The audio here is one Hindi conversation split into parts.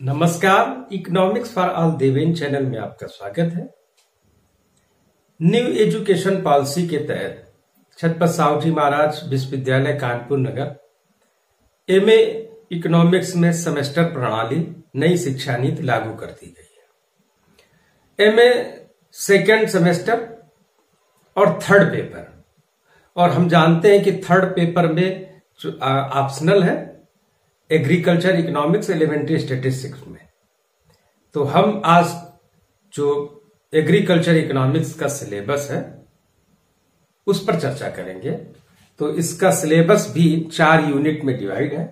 नमस्कार, economics for all Deven channel में आपका स्वागत है। न्यू एजुकेशन पॉलिसी के तहत छत्रपति साहू जी महाराज विश्वविद्यालय कानपुर नगर एमए इकोनॉमिक्स में सेमेस्टर प्रणाली नई शिक्षा नीति लागू कर दी गई है। एमए सेकेंड सेमेस्टर और थर्ड पेपर, और हम जानते हैं कि थर्ड पेपर में ऑप्शनल है एग्रीकल्चर इकोनॉमिक्स एलिमेंट्री स्टैटिस्टिक्स में। तो हम आज जो एग्रीकल्चर इकोनॉमिक्स का सिलेबस है उस पर चर्चा करेंगे। तो इसका सिलेबस भी 4 यूनिट में डिवाइड है।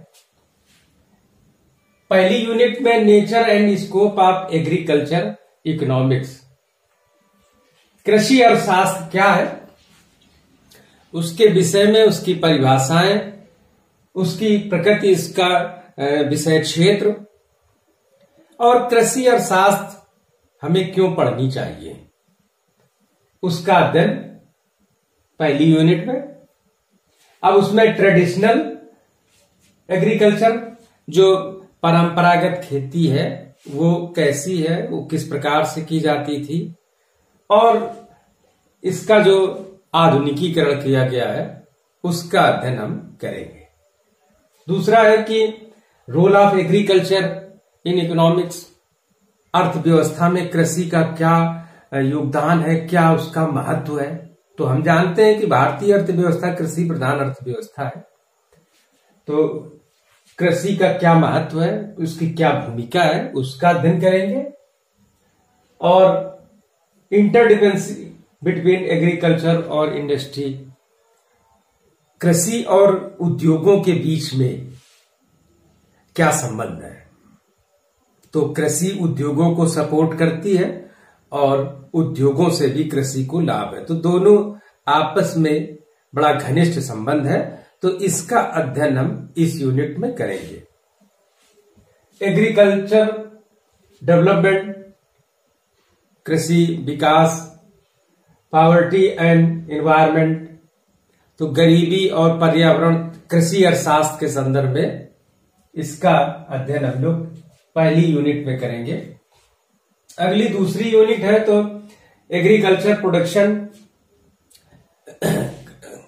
पहली यूनिट में nature and scope of agriculture economics, कृषि अर्थशास्त्र क्या है, उसके विषय में उसकी परिभाषाएं, उसकी प्रकृति, इसका विषय क्षेत्र और कृषि अर्थशास्त्र हमें क्यों पढ़नी चाहिए, उसका अध्ययन पहली यूनिट में। अब उसमें ट्रेडिशनल एग्रीकल्चर, जो परंपरागत खेती है वो कैसी है, वो किस प्रकार से की जाती थी, और इसका जो आधुनिकीकरण किया गया है उसका अध्ययन हम करेंगे। दूसरा है कि role of agriculture in economics, अर्थव्यवस्था में कृषि का क्या योगदान है, क्या उसका महत्व है। तो हम जानते हैं कि भारतीय अर्थव्यवस्था कृषि प्रधान अर्थव्यवस्था है। तो कृषि का क्या महत्व है, उसकी क्या भूमिका है, उसका अध्ययन करेंगे। और इंटरडिपेंडेंसी बिटवीन एग्रीकल्चर और इंडस्ट्री, कृषि और उद्योगों के बीच में क्या संबंध है। तो कृषि उद्योगों को सपोर्ट करती है और उद्योगों से भी कृषि को लाभ है। तो दोनों आपस में बड़ा घनिष्ठ संबंध है। तो इसका अध्ययन हम इस यूनिट में करेंगे। एग्रीकल्चर डेवलपमेंट, कृषि विकास, पॉवर्टी एंड एनवायरनमेंट, तो गरीबी और पर्यावरण, कृषि अर्थशास्त्र के संदर्भ में इसका अध्ययन हम लोग पहली यूनिट में करेंगे। अगली दूसरी यूनिट है तो एग्रीकल्चर प्रोडक्शन,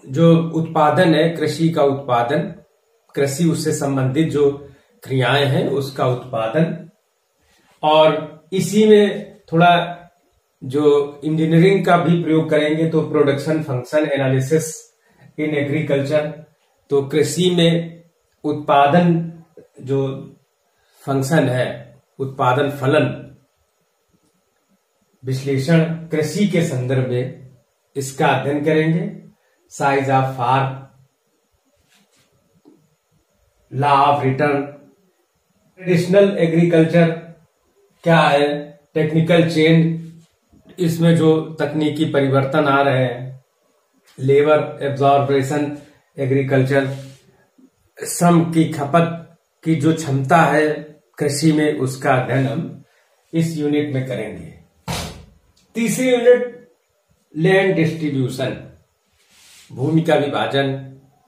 जो उत्पादन है, कृषि का उत्पादन, कृषि उससे संबंधित जो क्रियाएं हैं उसका उत्पादन। और इसी में थोड़ा जो इंजीनियरिंग का भी प्रयोग करेंगे, तो production function analysis in agriculture, तो कृषि में उत्पादन जो फंक्शन है, उत्पादन फलन विश्लेषण कृषि के संदर्भ में इसका अध्ययन करेंगे। Size of farm, law of return, traditional agriculture क्या है, टेक्निकल चेंज, इसमें जो तकनीकी परिवर्तन आ रहे हैं, लेबर एब्जॉर्बेशन एग्रीकल्चर, श्रम की खपत की जो क्षमता है कृषि में, उसका अध्ययन हम इस यूनिट में करेंगे। तीसरी यूनिट लैंड डिस्ट्रीब्यूशन, भूमि का विभाजन,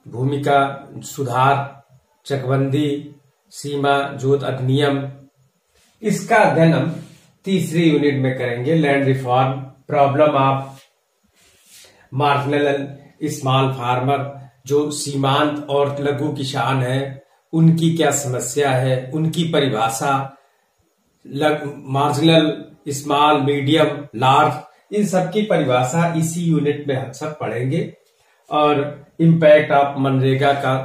भूमि का सुधार, चकबंदी, सीमा जोत अधिनियम, इसका अध्ययन हम तीसरी यूनिट में करेंगे। Land reform, problem of marginal small farmer, जो सीमांत और लघु किसान है उनकी क्या समस्या है, उनकी परिभाषा, मार्जिनल, स्मॉल, मीडियम, लार्ज, इन सब की परिभाषा इसी यूनिट में हम सब पढ़ेंगे। और इम्पैक्ट ऑफ मनरेगा का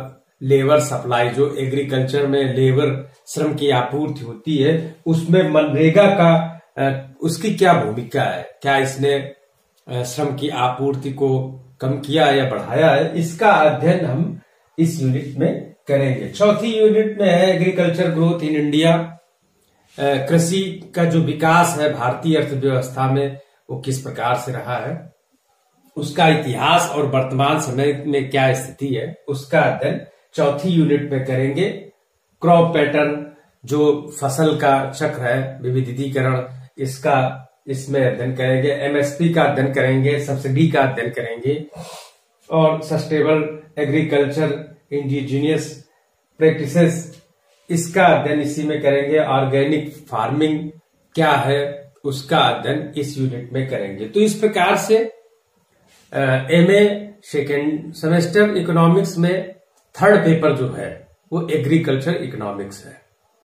लेबर सप्लाई, जो एग्रीकल्चर में लेबर श्रम की आपूर्ति होती है उसमें मनरेगा का उसकी क्या भूमिका है, क्या इसने श्रम की आपूर्ति को कम किया या बढ़ाया है, इसका अध्ययन हम इस यूनिट में करेंगे। चौथी यूनिट में है एग्रीकल्चर ग्रोथ इन इंडिया, कृषि का जो विकास है भारतीय अर्थव्यवस्था में वो किस प्रकार से रहा है, उसका इतिहास और वर्तमान समय में क्या स्थिति है, उसका अध्ययन चौथी यूनिट में करेंगे। क्रॉप पैटर्न, जो फसल का चक्र है, विविधीकरण, इसका इसमें अध्ययन करेंगे। एमएसपी का अध्ययन करेंगे, सब्सिडी का अध्ययन करेंगे, और सस्टेनेबल एग्रीकल्चर, इंडिजिनियस प्रैक्टिसेस, इसका अध्ययन इसी में करेंगे। ऑर्गेनिक फार्मिंग क्या है उसका अध्ययन इस यूनिट में करेंगे। तो इस प्रकार से एमए सेकेंड सेमेस्टर इकोनॉमिक्स में थर्ड पेपर जो है वो एग्रीकल्चर इकोनॉमिक्स है।